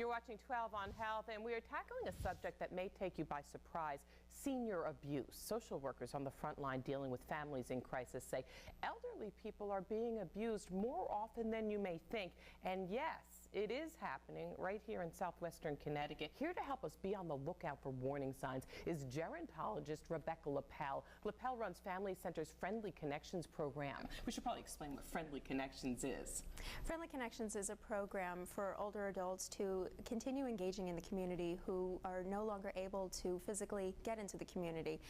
You're watching 12 on Health, and we are tackling a subject that may take you by surprise: senior abuse. Social workers on the front line dealing with families in crisis say elderly people are being abused more often than you may think. And yes, it is happening right here in southwestern Connecticut. Here to help us be on the lookout for warning signs is gerontologist Rebecca Lapel. Lapel runs Family Center's Friendly Connections program. We should probably explain what Friendly Connections is. Friendly Connections is a program for older adults to continue engaging in the community who are no longer able to physically get into the community,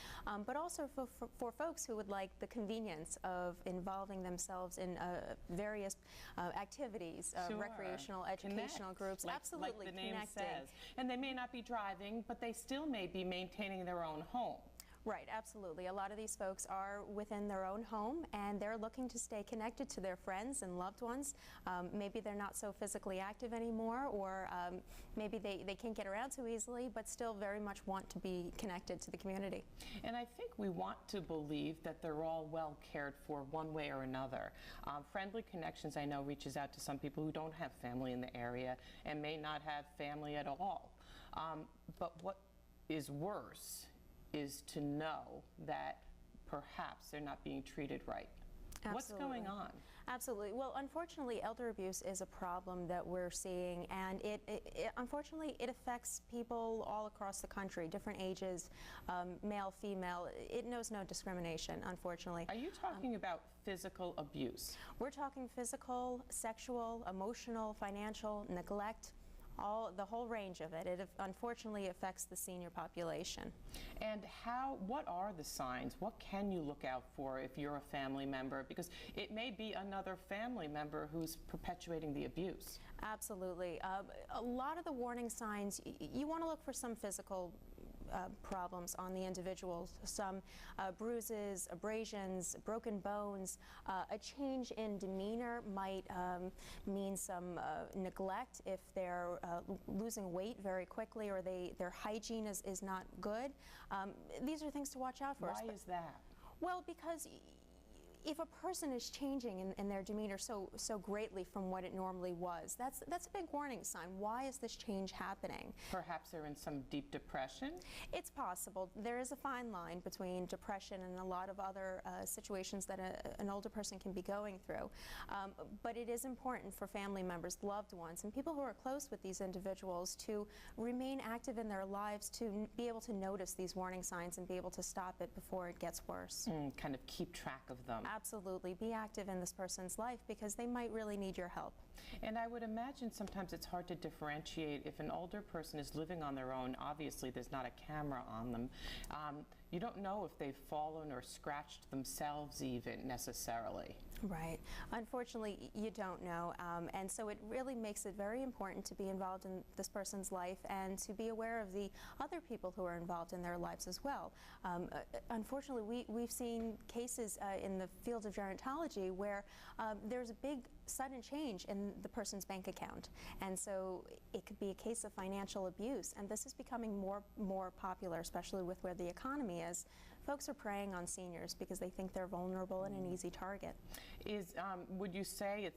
but also for folks who would like the convenience of involving themselves in various activities, recreational, educational groups. Absolutely, like the name says. And they may not be driving, but they still may be maintaining their own home. Right, absolutely. A lot of these folks are within their own home, and they're looking to stay connected to their friends and loved ones. Maybe they're not so physically active anymore, or maybe they can't get around too easily, but still very much want to be connected to the community. And I think we want to believe that they're all well cared for one way or another. Friendly Connections, I know, reaches out to some people who don't have family in the area and may not have family at all. But what is worse is to know that perhaps they're not being treated right. Absolutely. What's going on? Absolutely. Well, unfortunately, elder abuse is a problem that we're seeing, and unfortunately it affects people all across the country, different ages, male, female. It knows no discrimination, unfortunately. Are you talking about physical abuse? We're talking physical, sexual, emotional, financial, neglect. The whole range of it. It unfortunately affects the senior population. And what are the signs? What can you look out for if you're a family member? Because it may be another family member who's perpetuating the abuse. Absolutely. A lot of the warning signs, you want to look for some physical problems on the individuals, some bruises, abrasions, broken bones. A change in demeanor might mean some neglect if they're losing weight very quickly, or their hygiene is not good. These are things to watch out for. Why is that? Well, because if a person is changing in their demeanor so greatly from what it normally was, that's a big warning sign. Why is this change happening? Perhaps they're in some deep depression? It's possible. There is a fine line between depression and a lot of other situations that an older person can be going through. But it is important for family members, loved ones, and people who are close with these individuals to remain active in their lives, to be able to notice these warning signs and be able to stop it before it gets worse. Kind of keep track of them. Absolutely. Be active in this person's life because they might really need your help. And I would imagine sometimes it's hard to differentiate if an older person is living on their own. Obviously, there's not a camera on them. You don't know if they've fallen or scratched themselves even necessarily. Right. Unfortunately, you don't know. And so it really makes it very important to be involved in this person's life and to be aware of the other people who are involved in their lives as well. Unfortunately, we've seen cases in the field of gerontology where there's a big sudden change in the person's bank account, and so it could be a case of financial abuse, and this is becoming more popular, especially with where the economy is. Folks are preying on seniors because they think they're vulnerable and an easy target. Would you say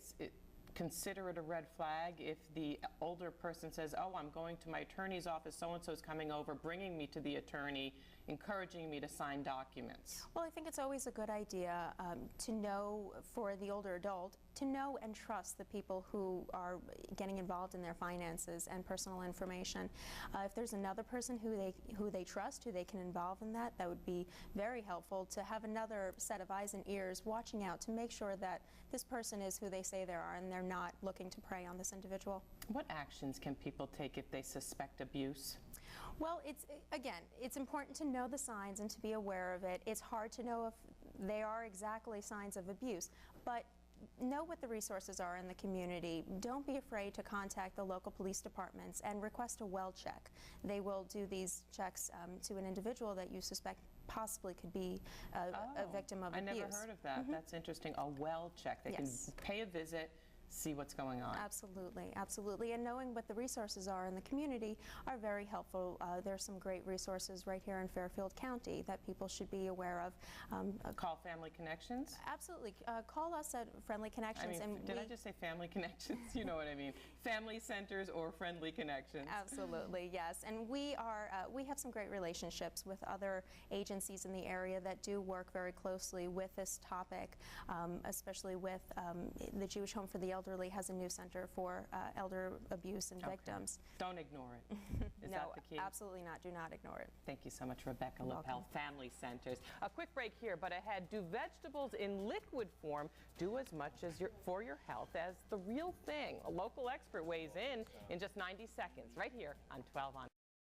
consider it a red flag if the older person says, oh, I'm going to my attorney's office, so-and-so is coming over, bringing me to the attorney, encouraging me to sign documents? Well, I think it's always a good idea to know, for the older adult, to know and trust the people who are getting involved in their finances and personal information. If there's another person who they trust, who they can involve in that would be very helpful to have another set of eyes and ears watching out to make sure that this person is who they say they are and they're not looking to prey on this individual. What actions can people take if they suspect abuse? Well, again, it's important to know the signs and to be aware of it. It's hard to know if they are exactly signs of abuse, but know what the resources are in the community. Don't be afraid to contact the local police departments and request a well check. They will do these checks to an individual that you suspect possibly could be a victim of abuse. I never heard of that. That's interesting. A well check. They can pay a visit, see what's going on. Absolutely, absolutely. And knowing what the resources are in the community are very helpful. There's some great resources right here in Fairfield County that people should be aware of. Call Family Connections? Absolutely. Call us at Friendly Connections. I mean, did I just say Family Connections? You know what I mean. Family Centers or Friendly Connections. Absolutely, yes. And we have some great relationships with other agencies in the area that do work very closely with this topic, especially with the Jewish Home for the Elderly has a new center for elder abuse and victims. Don't ignore it. Is No, that the key? absolutely not. Do not ignore it. Thank you so much, Rebecca You're Lapel, welcome. Family Centers. A quick break here, but ahead, do vegetables in liquid form do as much as for your health as the real thing? A local expert weighs in just 90 seconds, right here on 12 on.